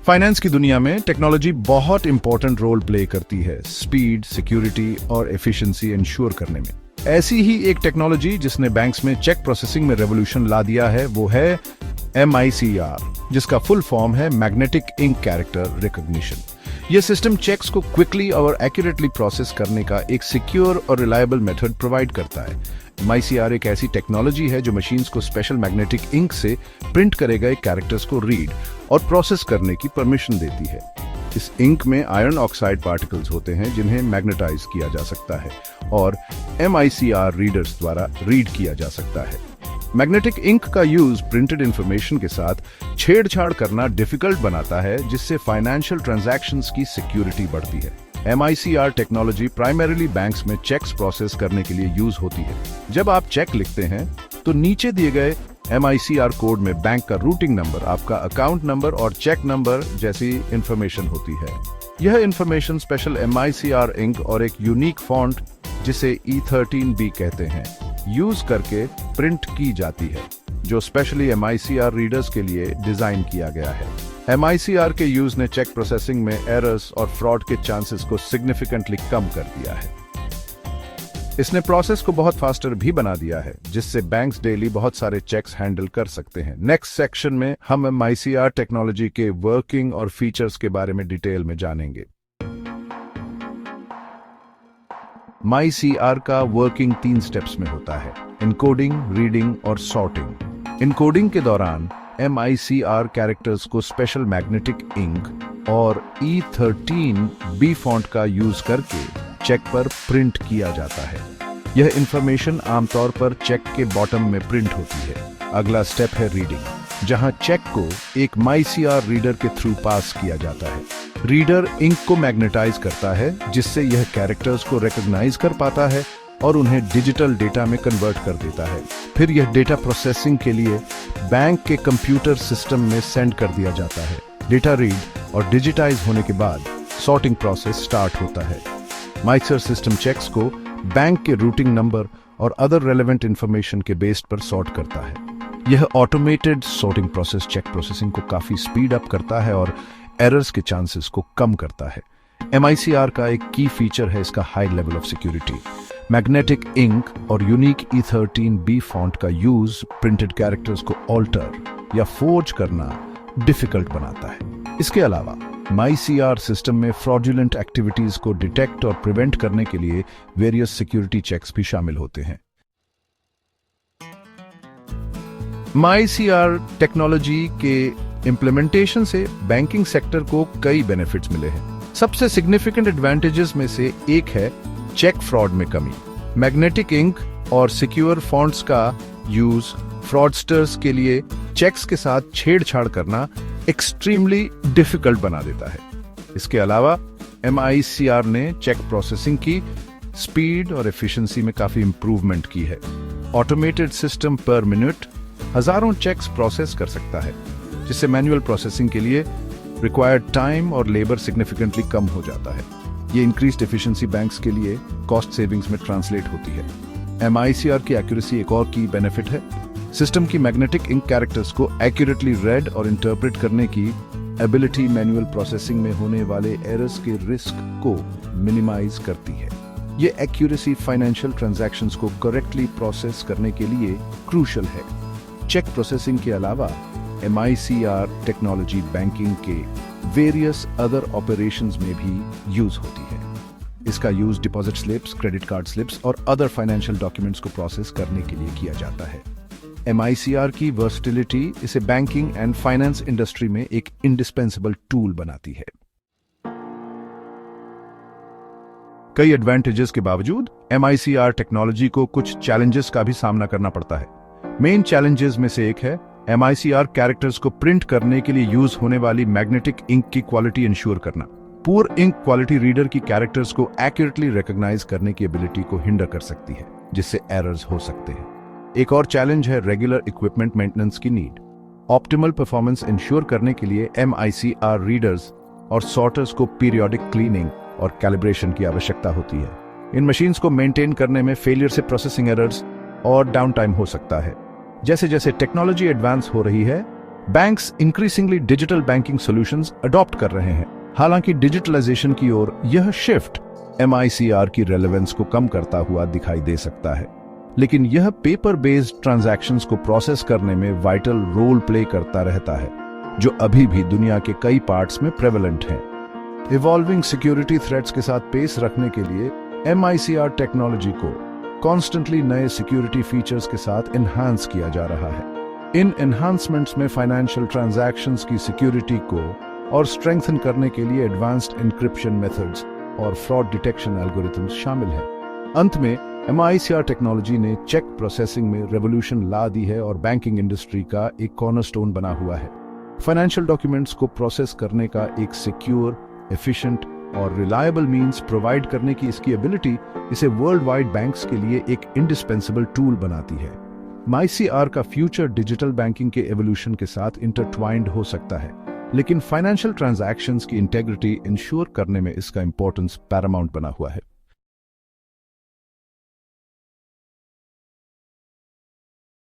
Finance की दुनिया में टेक्नोलॉजी बहुत इंपॉर्टेंट रोल प्ले करती है स्पीड, सिक्योरिटी और एफिशिएंसी इंश्योर करने में। ऐसी ही एक टेक्नोलॉजी जिसने बैंक्स में चेक प्रोसेसिंग में रेवोल्यूशन ला दिया है वो है MICR, जिसका फुल फॉर्म है मैग्नेटिक इंक कैरेक्टर रिकॉग्निशन। यह सिस्टम चेक्स को क्विकली और एक्यूरेटली प्रोसेस करने का एक सिक्योर और रिलायबल मेथड प्रोवाइड करता है। MICR एक ऐसी टेक्नोलॉजी है जो मशीन्स को स्पेशल मैग्नेटिक इंक से प्रिंट करे गए कैरेक्टर्स को रीड और प्रोसेस करने की परमिशन देती है। इस इंक में आयरन ऑक्साइड पार्टिकल्स होते हैं जिन्हें मैग्नेटाइज किया जा सकता है और MICR रीडर्स द्वारा रीड किया जा सकता है। मैग्नेटिक इंक का यूज प्रिंटेड इंफॉर्मेशन के साथ छेड़छाड़ करना डिफिकल्ट बनाता है, जिससे फाइनेंशियल ट्रांजैक्शंस की सिक्योरिटी बढ़ती है। MICR टेक्नोलॉजी प्राइमरीली बैंक्स में चेक्स प्रोसेस करने के लिए यूज होती है। जब आप चेक लिखते हैं तो नीचे दिए गए MICR कोड में बैंक का रूटिंग नंबर, आपका अकाउंट नंबर और चेक नंबर जैसी इंफॉर्मेशन होती है। यह इंफॉर्मेशन स्पेशल MICR इंक और एक यूनिक फॉन्ट जिसे E13B कहते हैं यूज करके प्रिंट की जाती है, जो स्पेशली MICR रीडर्स के लिए डिजाइन किया गया है। MICR के यूज ने चेक प्रोसेसिंग में एरर्स और फ्रॉड के चांसेस को सिग्निफिकेंटली कम कर दिया है। इसने प्रोसेस को बहुत फास्टर भी बना दिया है, जिससे बैंक्स डेली बहुत सारे चेक्स हैंडल कर सकते हैं। नेक्स्ट सेक्शन में हम MICR टेक्नोलॉजी के वर्किंग और फीचर्स के बारे में डिटेल में जानेंगे। MICR का वर्किंग 3 स्टेप्स में होता है: इनकोडिंग, रीडिंग और सॉर्टिंग। इनकोडिंग के दौरान MICR कैरेक्टर्स को स्पेशल मैग्नेटिक इंक और E13B फॉन्ट का यूज करके चेक पर प्रिंट किया जाता है। यह इंफॉर्मेशन आमतौर पर चेक के बॉटम में प्रिंट होती है। अगला स्टेप है रीडिंग, जहां चेक को एक MICR रीडर के थ्रू पास किया जाता है। रीडर इंक को मैग्नेटाइज करता है, जिससे यह कैरेक्टर्स को रिकॉग्नाइज कर पाता है और उन्हें डिजिटल डेटा में कन्वर्ट कर देता है। फिर यह डेटा प्रोसेसिंग के लिए बैंक के कंप्यूटर सिस्टम में सेंड कर दिया जाता है। डेटा रीड और डिजिटाइज होने के बाद सॉर्टिंग प्रोसेस स्टार्ट होता है। MICR सिस्टम चेक्स को बैंक के रूटिंग नंबर और अदर रेलेवेंट इंफॉर्मेशन के बेस पर सॉर्ट करता है। यह automated sorting process check processing को काफी स्पीड अप करता है और एरर्स के चांसेस को कम करता है। MICR का एक की फीचर है इसका high level of security. Magnetic ink और यूनिक E13B फॉन्ट का यूज प्रिंटेड कैरेक्टर्स को ऑल्टर या फोर्ज करना डिफिकल्ट बनाता है। इसके अलावा MICR सिस्टम में फ्रॉडुलेंट एक्टिविटीज को डिटेक्ट और प्रिवेंट करने के लिए वेरियस सिक्योरिटी चेक्स भी शामिल होते हैं। MICR टेक्नोलॉजी के इंप्लीमेंटेशन से बैंकिंग सेक्टर को कई बेनिफिट्स मिले हैं। सबसे सिग्निफिकेंट एडवांटेजेस में से एक है चेक फ्रॉड में कमी। मैग्नेटिक इंक और सिक्योर फॉन्ट्स का यूज फ्रॉडस्टर्स के लिए चेक्स के साथ छेड़छाड़ करना एक्सट्रीमली डिफिकल्ट बना देता है। इसके अलावा MICR ने चेक प्रोसेसिंग की स्पीड और एफिशिएंसी में काफी इंप्रूवमेंट की है। ऑटोमेटेड सिस्टम पर मिनट हजारों चेक्स प्रोसेस कर सकता है, जिससे मैनुअल प्रोसेसिंग के लिए रिक्वायर्ड टाइम और लेबर सिग्निफिकेंटली कम हो जाता है। ये इंक्रीज्ड एफिशिएंसी बैंक्स के लिए कॉस्ट सेविंग्स में ट्रांसलेट होती है। MICR की एक्यूरेसी एक और की बेनिफिट है। सिस्टम की मैग्नेटिक इंक कैरेक्टर्स को एक्यूरेटली रेड और इंटरप्रेट करने की एबिलिटी मैनुअल प्रोसेसिंग में होने वाले एरर्स के रिस्क को मिनिमाइज करती है। ये एक्यूरेसी फाइनेंशियल ट्रांजैक्शंस को करेक्टली प्रोसेस करने के लिए क्रूशल है। चेक प्रोसेसिंग के अलावा MICR टेक्नोलॉजी बैंकिंग के वेरियस अदर ऑपरेशंस में भी यूज होती है। इसका use deposit slips, credit card slips और अदर फाइनेंशियल डॉक्यूमेंट्स को प्रोसेस करने के लिए किया जाता है। MICR की वर्सटिलिटी इसे बैंकिंग एंड फाइनेंस इंडस्ट्री में एक इंडिस्पेंसेबल टूल बनाती है। कई एडवांटेजेस के बावजूद MICR टेक्नोलॉजी को कुछ चैलेंजेस का भी सामना करना पड़ता है। मेन चैलेंजेस में से एक है MICR कैरेक्टर्स को प्रिंट करने के लिए यूज होने वाली मैग्नेटिक इंक की क्वालिटी इंश्योर करना। पुअर इंक क्वालिटी रीडर की कैरेक्टर्स को एक्यूरेटली रिकॉग्नाइज करने की एबिलिटी को हिंडर कर सकती है, जिससे एरर्स हो सकते हैं। एक और चैलेंज है रेगुलर इक्विपमेंट मेंटेनेंस की नीड। ऑप्टिमल परफॉर्मेंस इंश्योर करने के लिए MICR रीडर्स और सॉर्टर्स को पीरियोडिक क्लीनिंग और कैलिब्रेशन की आवश्यकता होती है। इन मशीन्स को मेंटेन करने में फेलियर से प्रोसेसिंग एरर्स और डाउन टाइम हो सकता है। जैसे जैसे टेक्नोलॉजी एडवांस हो रही है, banks increasingly digital banking solutions adopt कर रहे हैं। हालांकि डिजिटलाइजेशन की ओर यह शिफ्ट MICR की रेलेवेंस को कम करता हुआ दिखाई दे सकता है, लेकिन यह पेपर बेस्ड ट्रांजैक्शंस को प्रोसेस करने में वाइटल रोल प्ले करता रहता है, जो अभी भी दुनिया के कई पार्ट्स में प्रेवलेंट हैं। इवॉल्विंग सिक्योरिटी थ्रेट्स के साथ पेस रखने के लिए MICR टेक्नोलॉजी को कॉन्स्टेंटली नए सिक्योरिटी फीचर्स के साथ एनहांस किया जा रहा है। इन एनहांसमेंट्स में फाइनेंशियल ट्रांजैक्शंस की सिक्योरिटी को और स्ट्रेंथन करने के लिए एडवांस्ड एन्क्रिप्शन मेथड्स और फ्रॉड डिटेक्शन एल्गोरिथम्स शामिल हैं। अंत में MICR टेक्नोलॉजी ने चेक प्रोसेसिंग में रेवोल्यूशन ला दी है और बैंकिंग इंडस्ट्री का एक कॉर्नरस्टोन बना हुआ है। फाइनेंशियल डॉक्यूमेंट्स को प्रोसेस करने का एक सिक्योर, एफिशिएंट और रिलायबल मींस प्रोवाइड करने की इसकी एबिलिटी इसे वर्ल्ड वाइड बैंक्स के लिए एक इंडिस्पेंसिबल टूल बनाती है। MICR का फ्यूचर डिजिटल बैंकिंग के एवोल्यूशन के साथ इंटरट्वाइंड हो सकता है, लेकिन फाइनेंशियल ट्रांजैक्शंस की इंटेग्रिटी इंश्योर करने में इसका इंपॉर्टेंस पैरामाउंट बना हुआ है।